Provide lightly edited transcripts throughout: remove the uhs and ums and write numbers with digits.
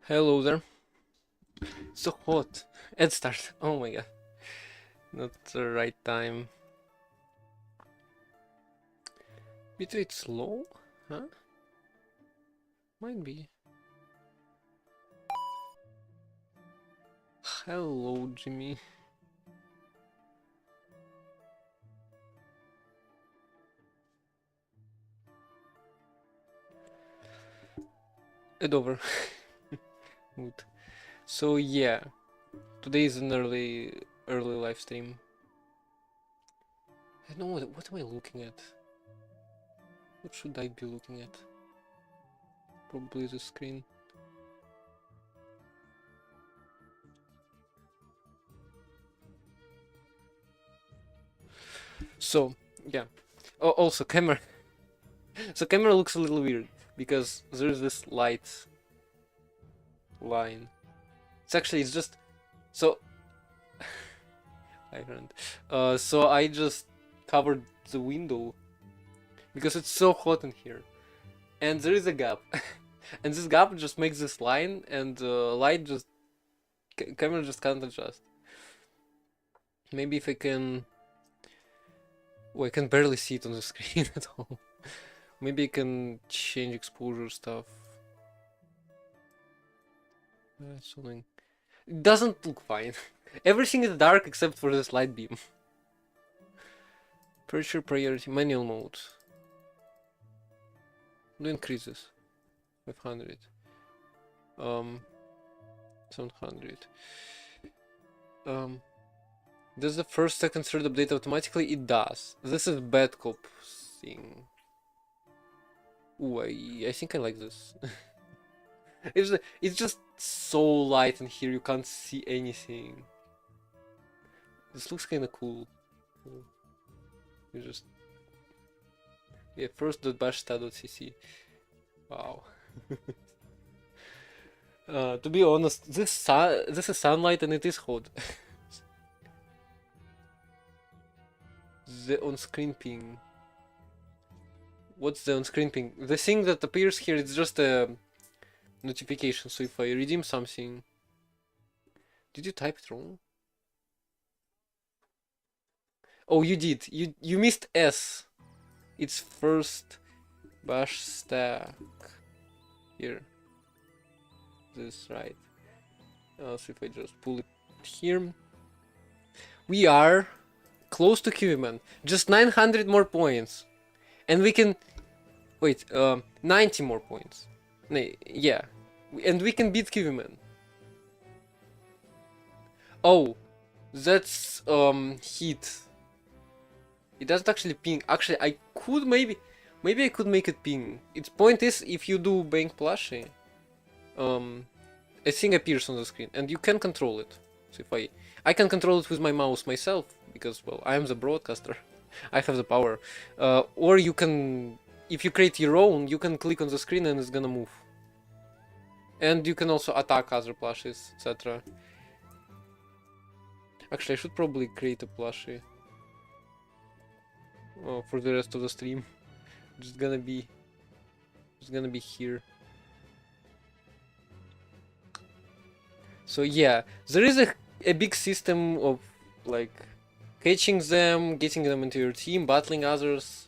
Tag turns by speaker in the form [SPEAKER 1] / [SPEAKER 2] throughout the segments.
[SPEAKER 1] Hello there. So hot. Ed start. Oh my god. Not the right time. Bitrate slow? Huh? Might be. Hello, Jimmy. Ed over. Good. So yeah, today is an early live stream. I don't know what am I looking at? What should I be looking at? Probably the screen. So yeah. Oh, also camera. So camera looks a little weird because there's this light line. It's just so I don't. So I just covered the window because it's so hot in here, and there is a gap, and this gap just makes this line, and light just camera just can't adjust. Maybe if I can. Oh, I can barely see it on the screen at all. Maybe I can change exposure stuff. Something. It doesn't look fine. Everything is dark except for this light beam. Pressure priority manual mode. No increases. 500. 700. Does the first, second, third update automatically? It does. This is bad cop thing. Ooh, I think I like this. It's just so light in here, you can't see anything. This looks kinda cool. You just... Yeah, first.bash.cc. Wow. To be honest, this is sunlight and it is hot. The on-screen ping. What's the on-screen ping? The thing that appears here is just a notification. So if I redeem something, did you type it wrong? Oh, you did. You missed S. It's first bash stack here. This right. So if I just pull it here, we are close to QVMan. Just 900 more points, and we can wait. 90 more points. Yeah, and we can beat QVMan. Oh, that's heat. It doesn't actually ping. Actually, I could maybe I could make it ping. Its point is if you do bank plushie, a thing appears on the screen and you can control it. So if I can control it with my mouse myself because well I am the broadcaster. I have the power. Or you can, if you create your own, you can click on the screen and it's gonna move. And you can also attack other plushies, etc. Actually, I should probably create a plushie. For the rest of the stream. Just gonna be here. So yeah, there is a big system of like catching them, getting them into your team, battling others,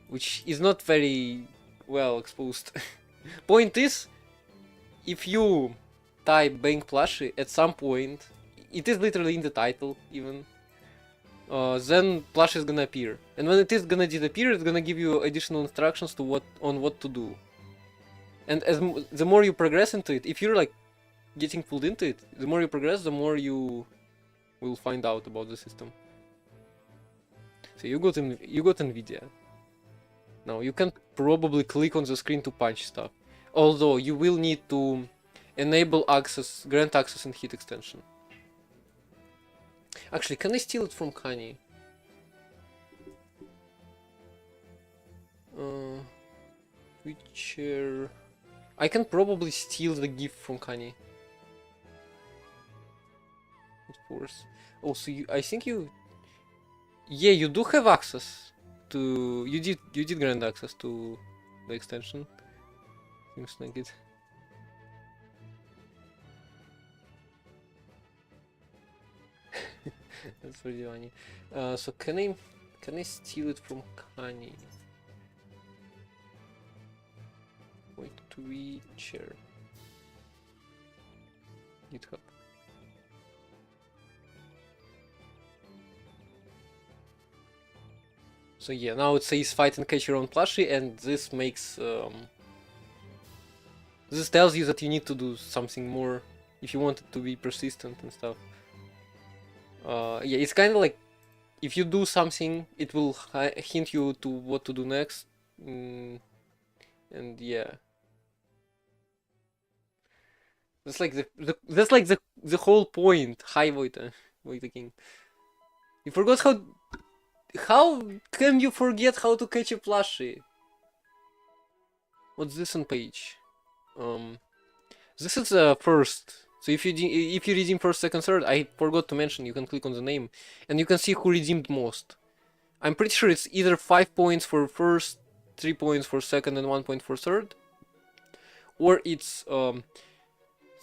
[SPEAKER 1] which is not very well exposed. Point is, if you type bank plushie at some point, it is literally in the title even. Then plush is gonna appear, and when it is gonna disappear, it's gonna give you additional instructions to what to do. And the more you progress into it, if you're like getting pulled into it, the more you progress, the more you will find out about the system. So you got Nvidia. Now you can probably click on the screen to punch stuff, although you will need to enable access, grant access and heat extension. Actually, can I steal it from Kanye? Witcher... I can probably steal the gift from Kanye. Of course. Oh, so I think you... Yeah, you do have access to... You did grant access to the extension. Seems like it. That's pretty funny. So can I steal it from Kanye? Wait, Twitcher. GitHub. So yeah, now it says fight and catch your own plushie, and this makes this tells you that you need to do something more if you want it to be persistent and stuff. Yeah, it's kind of like if you do something, it will hint you to what to do next. And yeah, that's like the whole point. Hi, Voita, Voita King. You forgot how. How can you forget how to catch a plushie? What's this on page? This is first. So if you redeem first, second, third, I forgot to mention. You can click on the name, and you can see who redeemed most. I'm pretty sure it's either 5 points for first, 3 points for second, and 1 point for third, or it's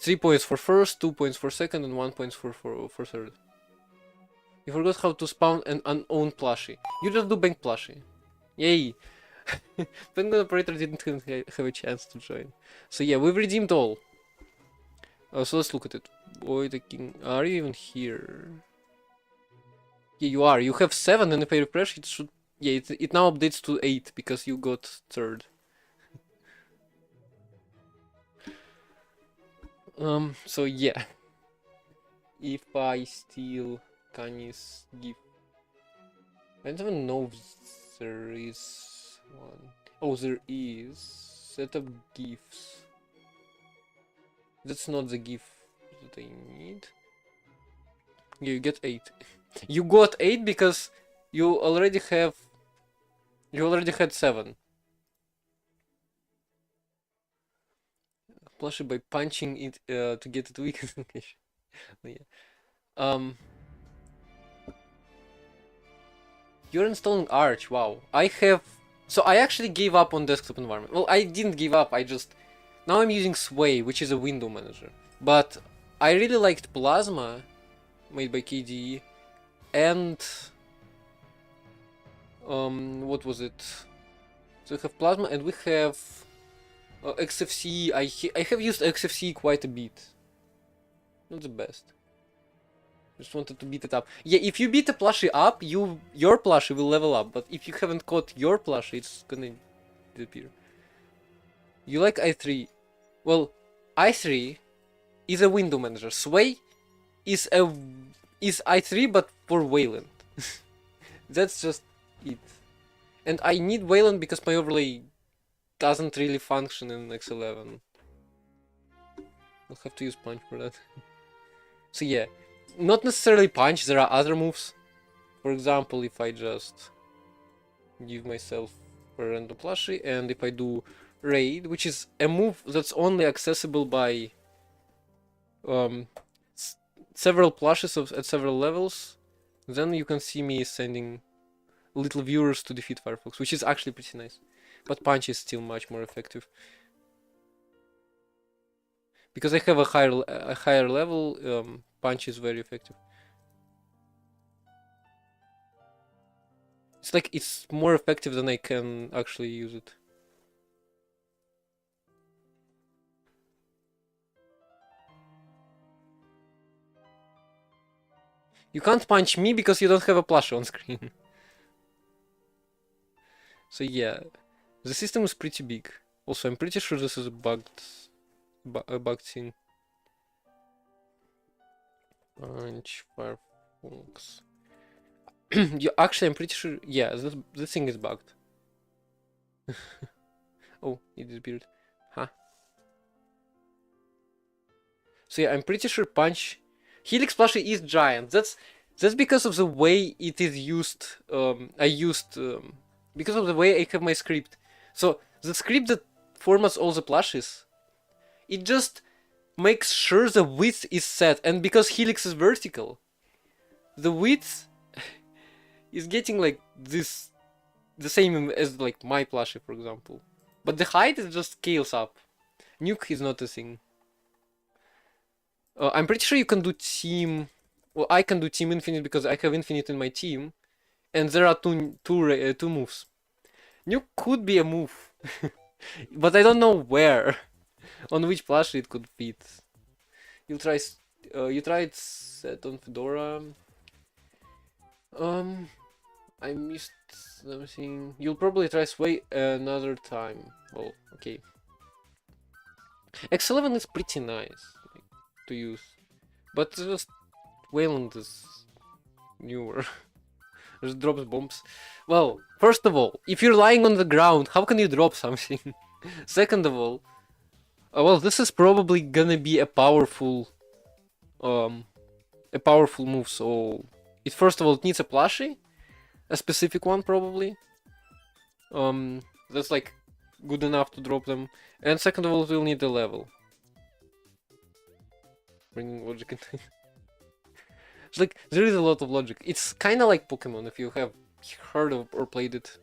[SPEAKER 1] 3 points for first, 2 points for second, and 1 point for third. You forgot how to spawn an unowned plushie. You just do bank plushie. Yay! Penguin Operator didn't have a chance to join. So yeah, we've redeemed all. So let's look at it. Boy, the king. Are you even here? Yeah, you are. You have 7, and if I refresh, it should. Yeah, it now updates to 8 because you got third. So yeah. If I steal Kanye's gift. I don't even know if there is one. Oh, there is. Set up gifts. That's not the gift that I need. Yeah, you get 8. You got 8 because you already have. You already had 7. Plushie by punching it to get it weak. Yeah. You're installing Arch. Wow. I have. So I actually gave up on desktop environment. Well, I didn't give up. I just. Now I'm using Sway, which is a window manager. But I really liked Plasma, made by KDE, and what was it? So we have Plasma, and we have XFCE. I have used XFCE quite a bit. Not the best. Just wanted to beat it up. Yeah, if you beat a plushie up, your plushie will level up. But if you haven't caught your plushie, it's gonna disappear. You like i3? Well, i3 is a window manager. Sway is i3 but for Wayland. That's just it. And I need Wayland because my overlay doesn't really function in X11. I'll have to use Punch for that. So yeah, not necessarily Punch, there are other moves. For example, if I just give myself a random plushie, and if I do Raid, which is a move that's only accessible by several plushes at several levels, then you can see me sending little viewers to defeat Firefox, which is actually pretty nice. But Punch is still much more effective. Because I have a higher level, Punch is very effective. It's like it's more effective than I can actually use it. You can't punch me because you don't have a plush on screen. So yeah, the system is pretty big. Also, I'm pretty sure this is a bugged thing. Punch Firefox. Yeah, actually, I'm pretty sure. Yeah, this thing is bugged. Oh, it disappeared. Huh. So yeah, I'm pretty sure Punch Helix plushie is giant. That's because of the way it is used. Because of the way I have my script. So the script that formats all the plushies, it just makes sure the width is set, and because Helix is vertical, the width is getting like this, the same as like my plushie, for example. But the height is just scales up. Nuke is not a thing. I'm pretty sure you can do team Well, I can do Team Infinite because I have Infinite in my team, and there are two moves. Nuke could be a move, but I don't know where, on which plushie it could fit. You try, you tried set on Fedora. Um, I missed something. You'll probably try Sway another time. Well, okay. X11 is pretty nice to use, but just Wayland is newer. Just drops bombs. Well, first of all, if you're lying on the ground, how can you drop something? Second of all, well, this is probably gonna be a powerful move. So it first of all it needs a plushie, a specific one probably. That's like good enough to drop them. And second of all, it will need a level. Bringing logic in. It's like there is a lot of logic. It's kind of like Pokemon if you have heard of or played it.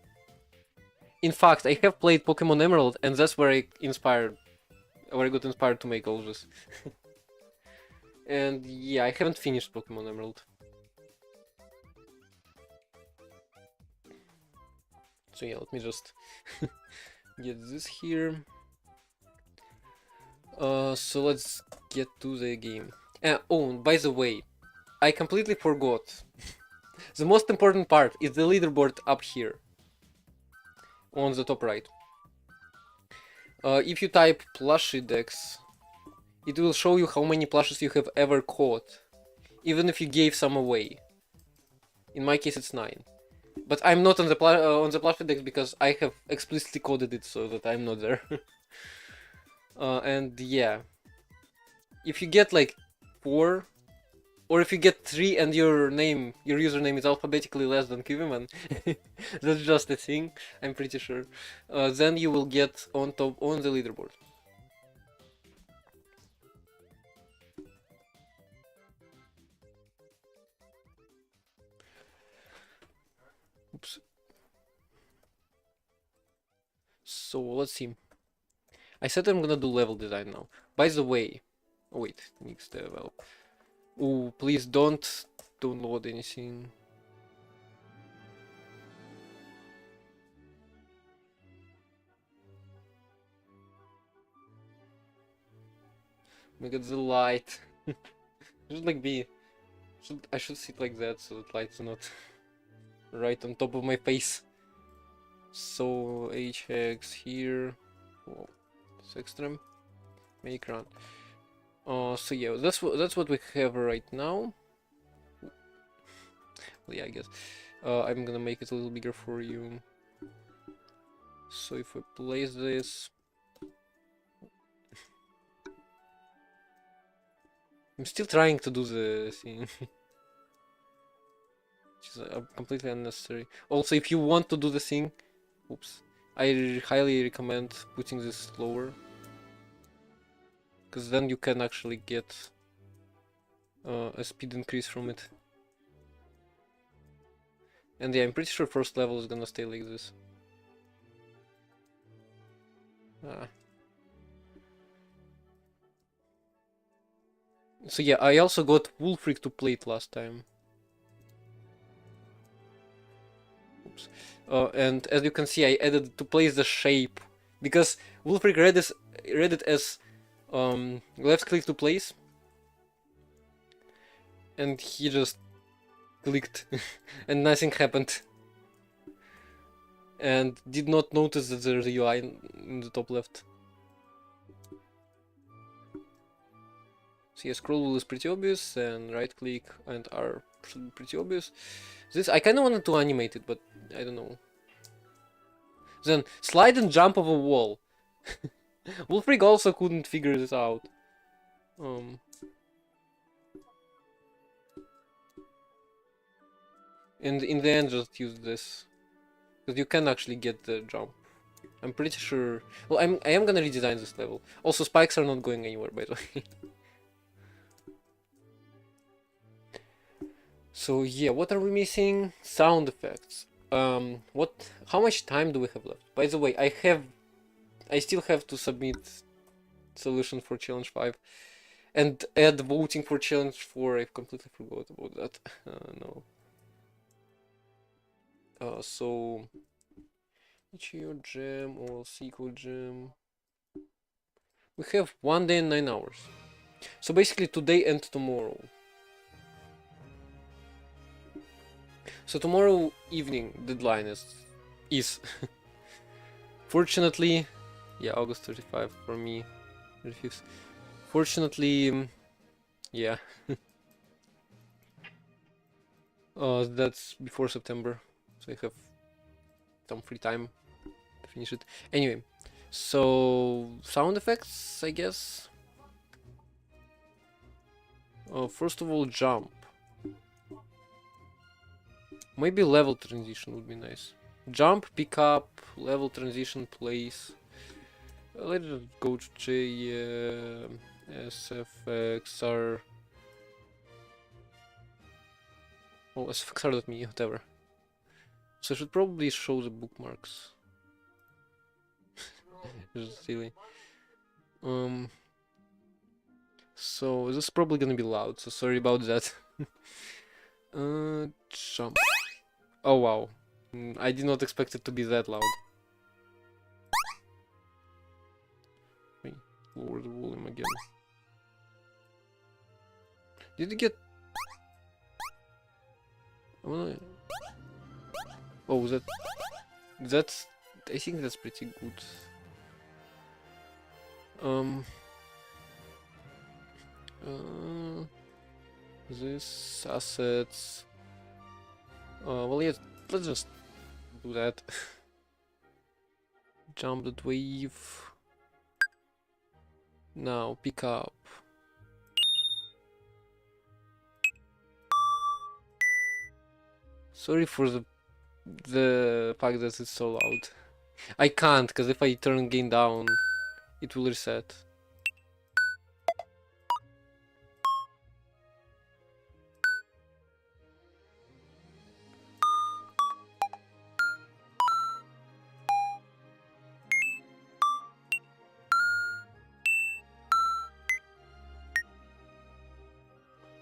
[SPEAKER 1] In fact, I have played Pokemon Emerald, and that's where I got inspired to make all this. And yeah, I haven't finished Pokemon Emerald. So yeah, let me just get this here. So let's get to the game. Oh, and by the way, I completely forgot. The most important part is the leaderboard up here. On the top right. If you type plushie dex, it will show you how many plushes you have ever caught, even if you gave some away. In my case, it's 9. But I'm not on the plushie dex because I have explicitly coded it so that I'm not there. And yeah, if you get like 4, or if you get 3 and your username is alphabetically less than Kiwiman, that's just a thing, I'm pretty sure, then you will get on top on the leaderboard. Oops. So let's see. I said I'm gonna do level design now. By the way, oh wait, needs develop. Ooh, please don't download anything. Look at the light. Should like be. I should sit like that so that light's not right on top of my face. So HX here. Whoa, it's extreme. Make run. So yeah, that's what we have right now. Well, yeah, I guess. I'm gonna make it a little bigger for you. So if I place this, I'm still trying to do the thing, which is completely unnecessary. Also, if you want to do the thing, oops, I highly recommend putting this lower, because then you can actually get a speed increase from it. And yeah, I'm pretty sure first level is gonna stay like this. So yeah, I also got Wulfric to play it last time. Oops. And as you can see, I added to place the shape, because Wulfric read it as left click to place, and he just clicked and nothing happened, and did not notice that there's a UI in the top left. So yeah, scroll wheel is pretty obvious, and right click and R should be pretty obvious. This I kinda wanted to animate it, but I don't know. Then slide and jump over wall. Wulfric also couldn't figure this out. And in the end, just use this, because you can actually get the jump. I'm pretty sure. Well, I am gonna redesign this level. Also, spikes are not going anywhere, by the way. So yeah, what are we missing? Sound effects. How much time do we have left? By the way, I still have to submit solution for challenge 5, And add voting for challenge 4. I completely forgot about that. No. So Ichio Gem or Sequel Gem. We have 1 day and 9 hours. So basically today and tomorrow. So tomorrow evening deadline is fortunately, yeah, August 35 for me, 35th. Fortunately, yeah. That's before September, so I have some free time to finish it. Anyway, so sound effects, I guess. First of all, jump. Maybe level transition would be nice. Jump, pick up, level transition, place. Let's just go to J, SFXR. Oh, SFXR.me, whatever. So I should probably show the bookmarks. Just silly. So this is probably gonna be loud, so sorry about that. Jump. Oh wow. I did not expect it to be that loud. Wait, lower the volume again. Did you get... Oh, that's... I think that's pretty good. This assets... well, yeah, let's just do that. Jump that wave. Now, pick up. Sorry for the fact that it's so loud. I can't, because if I turn gain down, it will reset.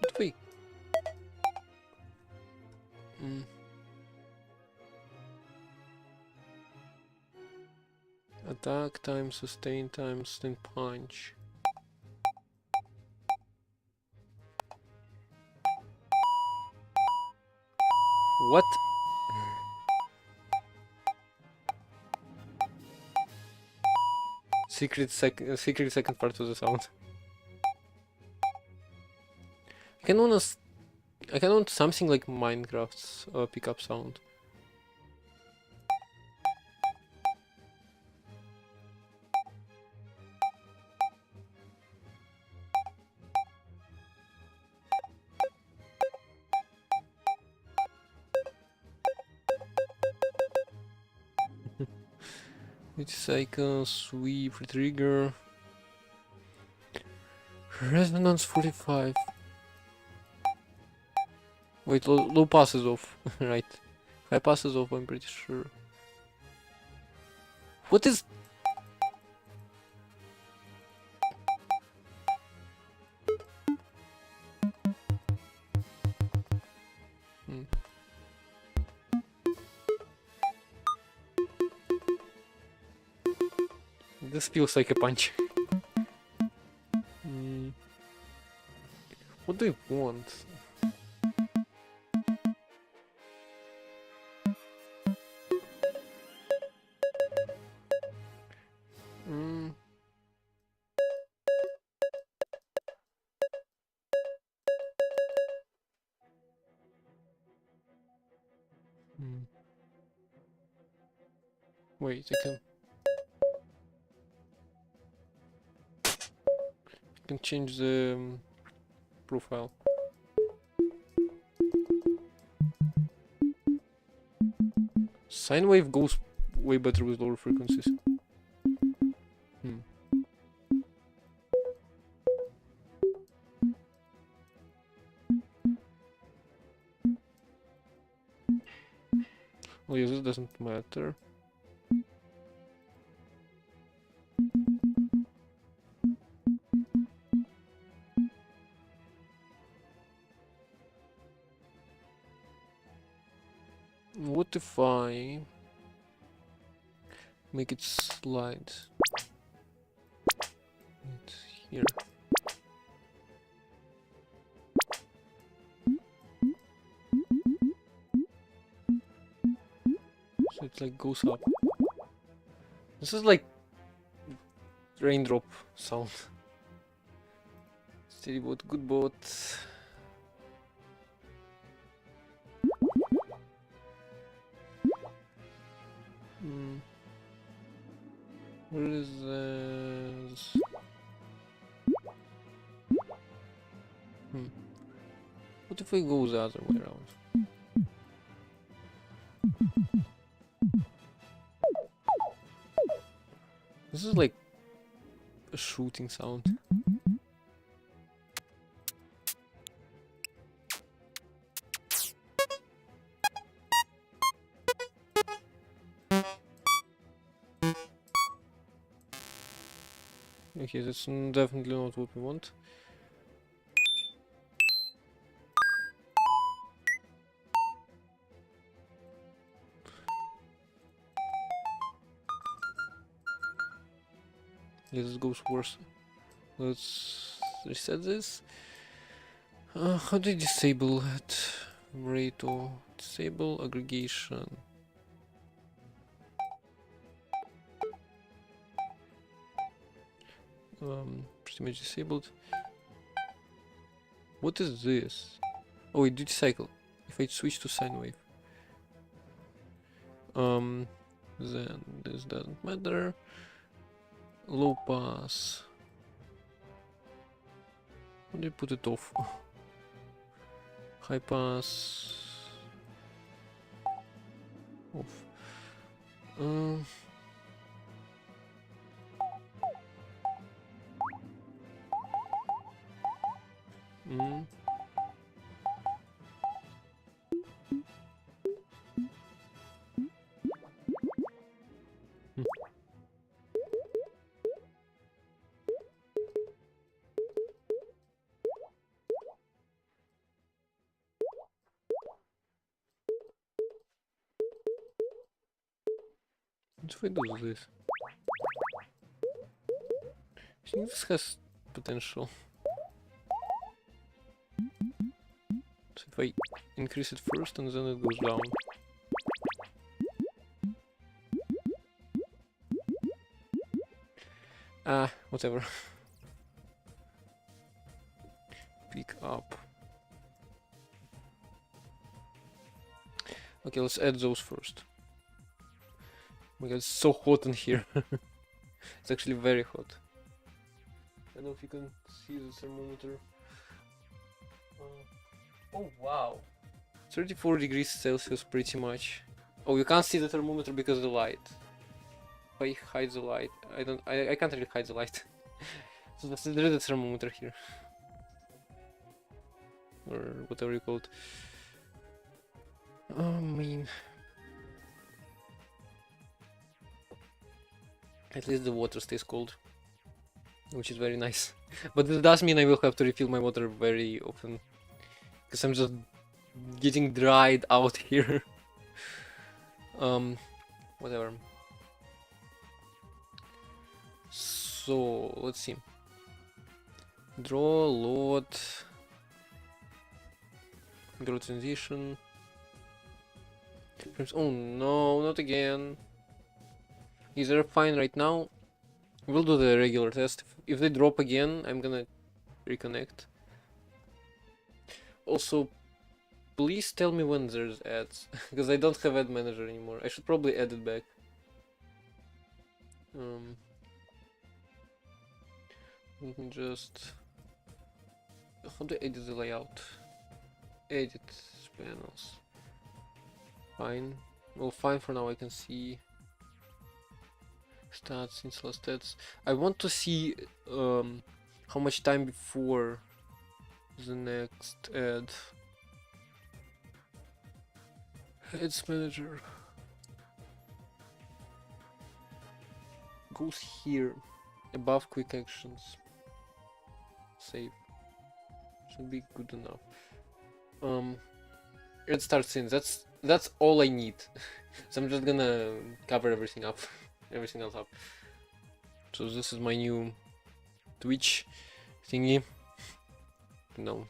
[SPEAKER 1] But wait. Attack time, sustain punch. What? Secret second part of the sound. I can want something like Minecraft's pickup sound. It's like a sweep trigger. Resonance 45. Wait, low pass is off. Right. High pass is off, I'm pretty sure. What is... This feels like a punch. What do I want? Wait, I can change the profile. Sine wave goes way better with lower frequencies. Oh yeah, this doesn't matter. Spotify. Make it slide. It's here. So it like goes up. This is like raindrop sound. Steady boat, good boat. Where is this? What if we go the other way around? This is like a shooting sound. Okay, that's definitely not what we want. Yeah, this goes worse. Let's reset this. How do you disable it? Rato. Disable aggregation. Pretty much disabled. What is this? Oh, it duty cycle. If I switch to sine wave. Then this doesn't matter. Low pass. How do you put it off? High pass. Off. What if I do this? I think this has potential. So if I increase it first and then it goes down. Whatever. Pick up. Okay, let's add those first. Oh my god, it's so hot in here. It's actually very hot. I don't know if you can see the thermometer. Oh wow. 34 degrees Celsius pretty much. Oh, you can't see the thermometer because of the light. If I hide the light, I can't really hide the light. So there is a thermometer here. Or whatever you call it. Oh, I mean. At least the water stays cold. Which is very nice. But this does mean I will have to refill my water very often. Because I'm just getting dried out here. Whatever. So, let's see. Draw, load. Draw transition. Oh no, not again. Is there fine right now? We'll do the regular test. If they drop again, I'm gonna reconnect. Also, please tell me when there's ads, because I don't have ad manager anymore. I should probably add it back. Let me just... How do I edit the layout? Edit panels. Fine. Well, fine for now. I can see stats, install stats. I want to see how much time before the next ad. Ads manager goes here above quick actions. Save. Should be good enough. Ad start scene. That's that's all I need. So I'm just gonna cover everything up, everything else up. So this is my new Twitch thingy. No.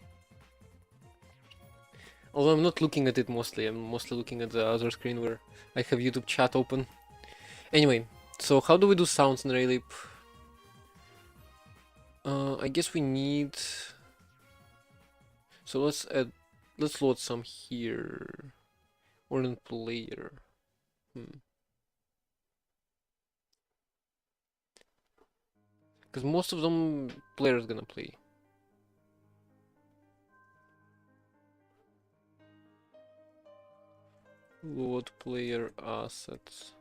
[SPEAKER 1] Although I'm not looking at it mostly, I'm mostly looking at the other screen where I have YouTube chat open. Anyway, so how do we do sounds in Raylip? I guess we need... So let's load some here. Or in player. Because most of them players gonna play. Load player assets.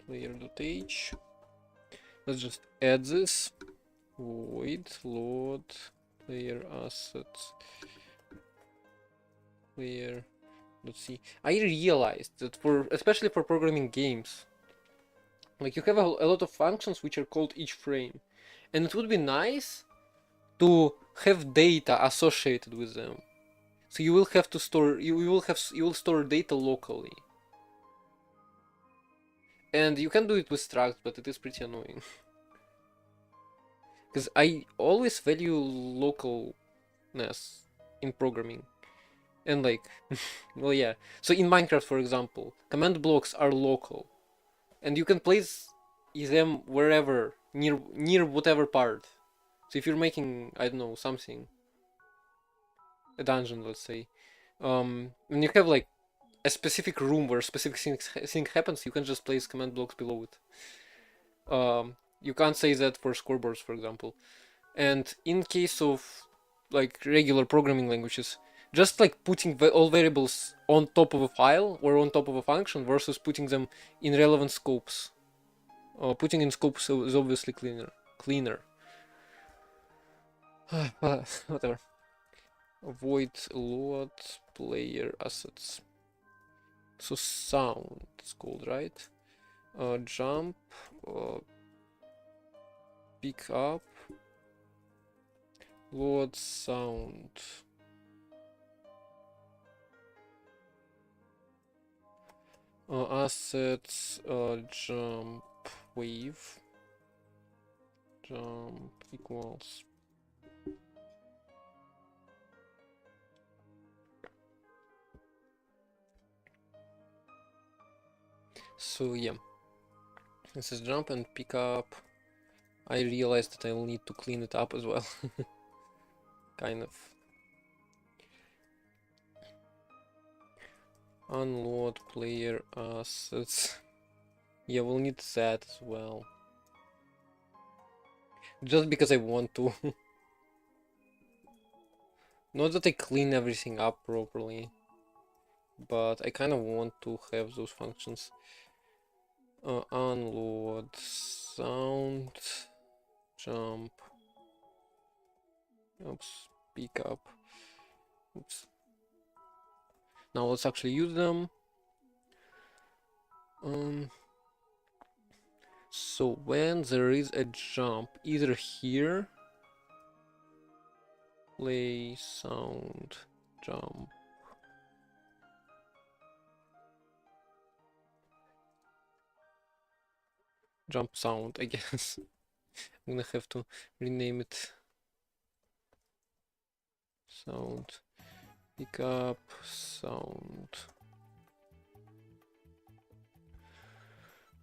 [SPEAKER 1] Player.h. Let's just add this. Void load player assets. Player. Let's see. I realized that especially for programming games, like you have a lot of functions which are called each frame, and it would be nice to have data associated with them. So you will have to store you will store data locally. And you can do it with structs, but it is pretty annoying. Because I always value localness in programming. And like, well, yeah. So in Minecraft, for example, command blocks are local. And you can place them wherever, near whatever part. So if you're making, I don't know, something, a dungeon, let's say, and you have like a specific room where a specific thing happens, you can just place command blocks below it. You can't say that for scoreboards, for example. And in case of like regular programming languages, just like putting all variables on top of a file or on top of a function versus putting them in relevant scopes. Putting in scopes is obviously cleaner. Whatever. Avoid load player assets. So sound it's called, right? Jump, pick up, load sound. Assets, jump wave, jump equals. So yeah, this is jump and pick up. I realized that I'll need to clean it up as well. Kind of. Unload player assets. Yeah, we'll need that as well. Just because I want to. Not that I clean everything up properly, but I kind of want to have those functions. Unload sound, jump, oops, pick up, oops. Now let's actually use them. So when there is a jump, either here, play sound, jump. Jump sound, I guess. I'm gonna have to rename it. Sound, pick up, sound.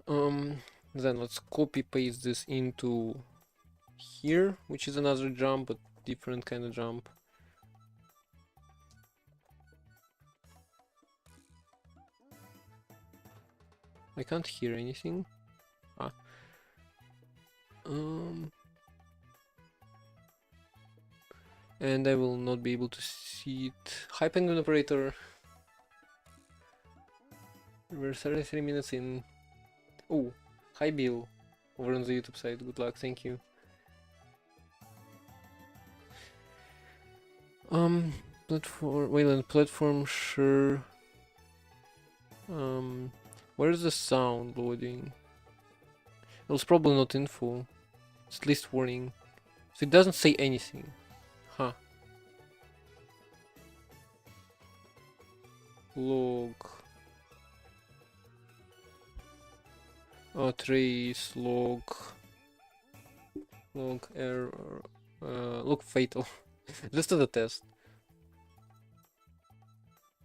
[SPEAKER 1] Then let's copy paste this into here, which is another jump, but different kind of jump. I can't hear anything. And I will not be able to see it. Hi Penguin Operator. We're 33 minutes in. Oh, hi Bill. Over on the YouTube side. Good luck, thank you. Platform. Wayland platform. Sure. Where's the sound loading? It was probably not info. It's list warning. So it doesn't say anything. Huh. log trace log error log fatal. Just to the test.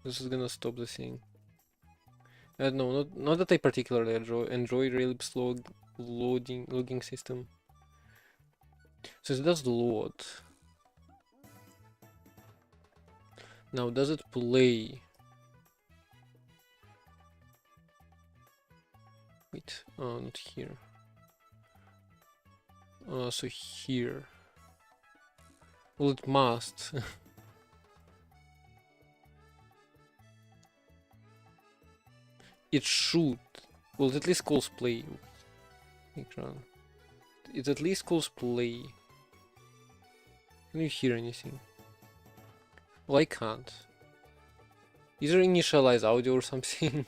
[SPEAKER 1] This is gonna stop the thing. No, not that I particularly enjoy Railip's logging system. So it does load. Now, does it play? Wait, not here. So here. Well, it must. It should. Well, it at least calls play. It at least calls play. Can you hear anything? Well, I can't. Either initialize audio or something.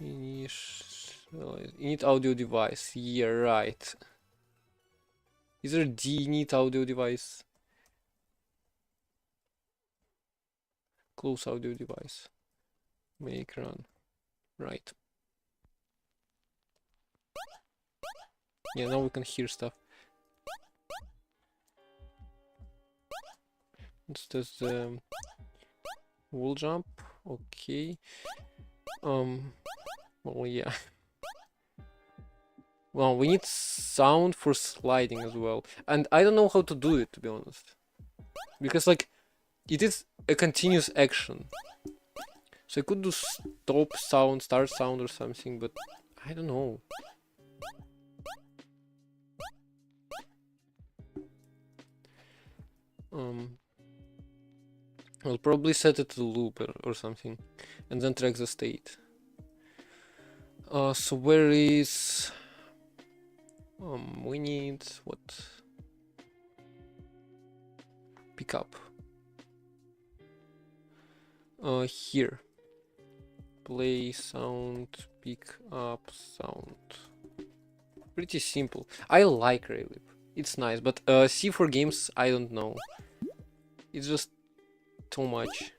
[SPEAKER 1] Initialize init audio device. Yeah, right. Either D init audio device. Close audio device. Make run. Right. Yeah, now we can hear stuff. It's just wall jump. Okay. Well, yeah. Well, we need sound for sliding as well. And I don't know how to do it, to be honest. Because, like, it is a continuous action. So I could do stop sound, start sound or something, but I don't know. I'll probably set it to loop or something, and then track the state. So where is... we need... what? Pickup. Here. Play sound, pick up sound. Pretty simple. I like Raylib. It's nice, but C for games, I don't know. It's just too much.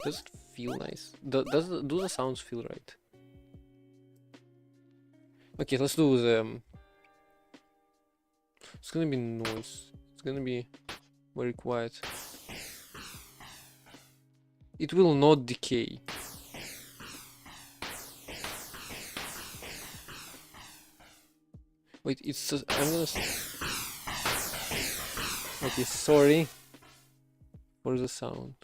[SPEAKER 1] Does it feel nice? Do the sounds feel right? Okay, let's do the... It's gonna be noise. It's gonna be very quiet. It will not decay. Wait, it's... I'm gonna... Okay, sorry for the sound.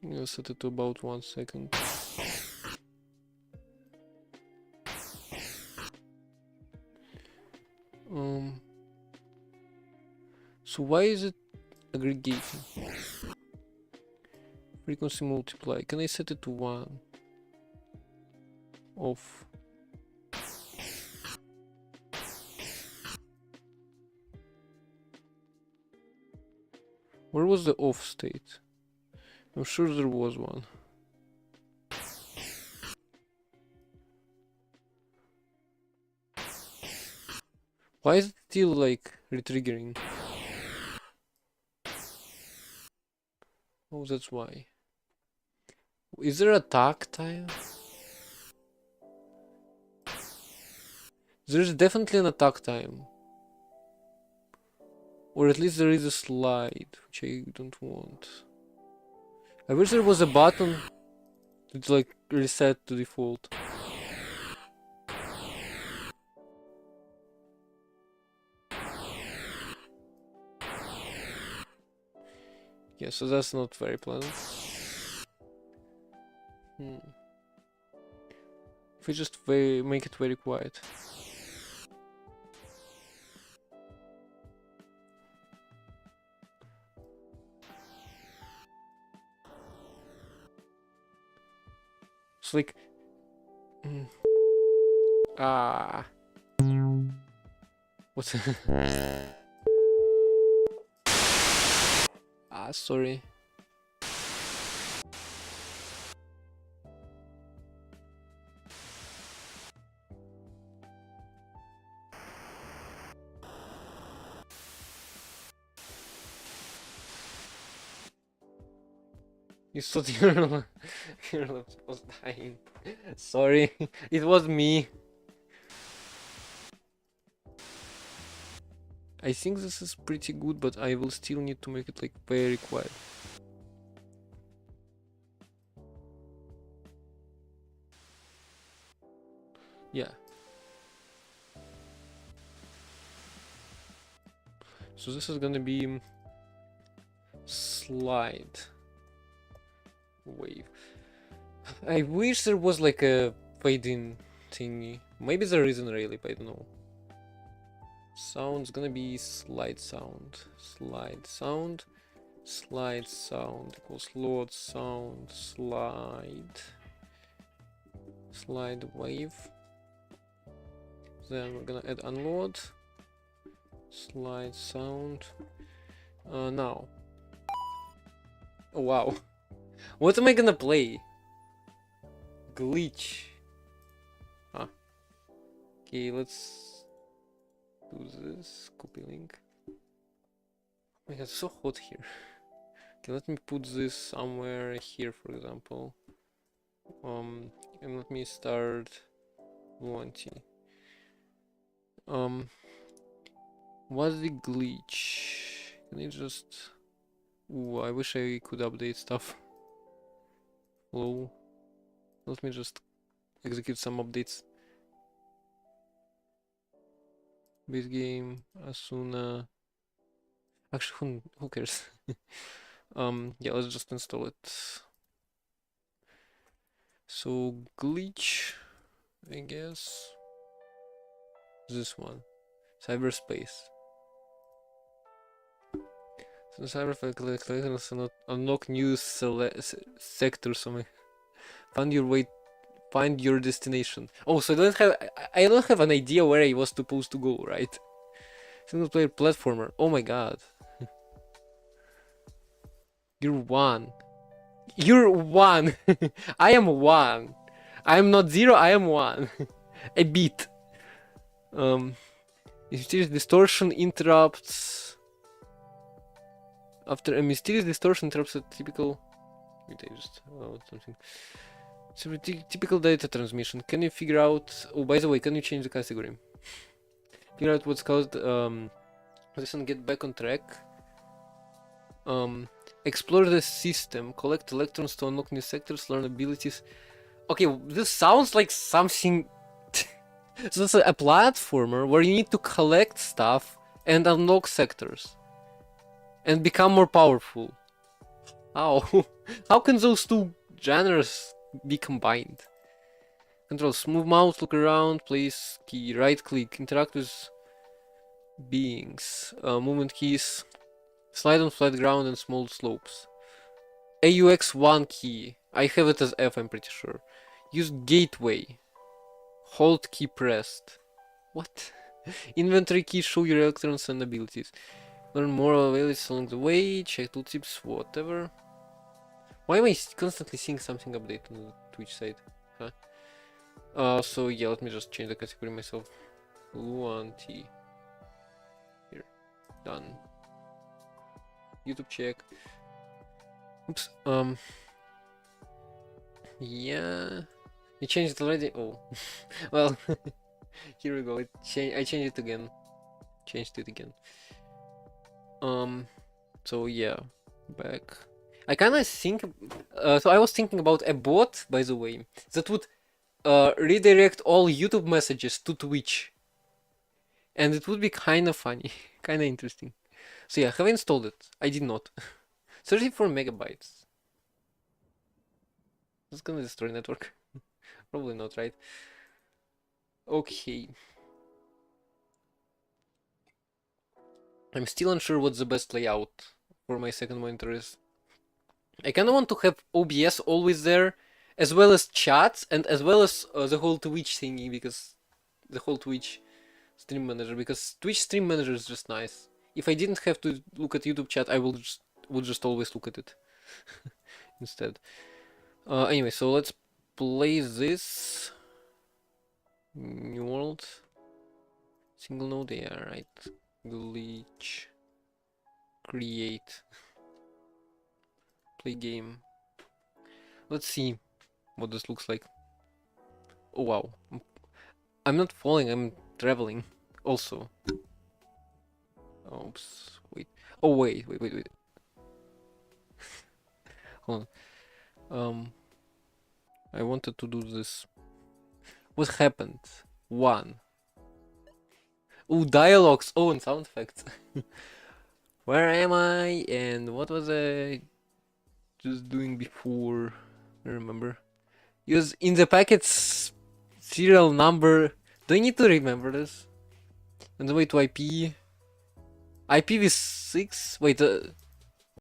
[SPEAKER 1] I'm gonna set it to about 1 second. So why is it aggregating? Frequency multiply. Can I set it to 1? Off. Where was the off state? I'm sure there was one. Why is it still like retriggering? Oh, that's why. Is there a takt time? There's definitely an attack time. Or at least there is a slide, which I don't want. I wish there was a button to like reset to default. Yeah, so that's not very pleasant. If we just make it very quiet. It's like... What's... sorry. You thought your laptop was dying. Sorry, it was me. I think this is pretty good, but I will still need to make it like very quiet. Yeah. So this is gonna be slide wave. I wish there was like a fade-in thingy. Maybe there isn't really, but I don't know. Sound's gonna be slide sound. Slide sound. Slide sound equals load sound. Slide. Slide wave. Then we're gonna add unload. Slide sound. Now. Oh wow. What am I gonna play? Glitch. Ah. Okay, let's do this. Copy link. Oh my god, it's so hot here. Okay, let me put this somewhere here, for example. And let me start 1T. What's the glitch? Can I just... Ooh, I wish I could update stuff. Hello. Let me just execute some updates. Base game, Asuna. Actually, who cares? Yeah, let's just install it. So glitch, I guess. This one, cyberspace. So cyberspace not unlock new sectors. Find your way, find your destination. Oh, so I don't have an idea where I was supposed to go, right? Single player platformer. Oh my god. You're one. You're one. I am one. I am not zero. I am one. A bit. Mysterious distortion interrupts. After a mysterious distortion interrupts a typical. Wait, I just something. It's a typical data transmission. Can you figure out? Oh, by the way, can you change the category? Figure out what's caused. Listen, get back on track. Explore the system. Collect electrons to unlock new sectors. Learn abilities. Okay, this sounds like something. So this is a platformer where you need to collect stuff and unlock sectors and become more powerful. How? How can those two genres be combined? Controls: move mouse, look around, place key, right click, interact with beings. Movement keys: slide on flat ground and small slopes. AUX1 key. I have it as F, I'm pretty sure. Use gateway. Hold key pressed. What? Inventory key, show your electrons and abilities. Learn more abilities along the way, check tooltips, whatever. Why am I constantly seeing something update on the Twitch side? Huh? So yeah, let me just change the category myself. 1T. Here. Done. YouTube check. Oops. Yeah. You changed it already? Oh. Well, here we go. I changed it again. Changed it again. So yeah, back. I kind of think. So I was thinking about a bot, by the way, that would redirect all YouTube messages to Twitch, and it would be kind of funny, kind of interesting. So yeah, have I installed it? I did not. 34 megabytes. That's gonna destroy network. Probably not, right? Okay. I'm still unsure what the best layout for my second monitor is. I kind of want to have OBS always there, as well as chat, and as well as the whole Twitch thingy, because the whole Twitch stream manager, because Twitch stream manager is just nice. If I didn't have to look at YouTube chat, I would just always look at it instead. Anyway, so let's play this. New world. Single node, yeah, right. Glitch. Create. Play game. Let's see what this looks like. Oh wow. I'm not falling, I'm traveling. Also. Oops. Wait. Oh wait. Hold on. I wanted to do this. What happened? One. Oh, dialogues. Oh, and sound effects. Where am I? And what was I just doing before? I remember. Use in the packet's serial number. Do I need to remember this? On the way to IP. IPv6. Wait.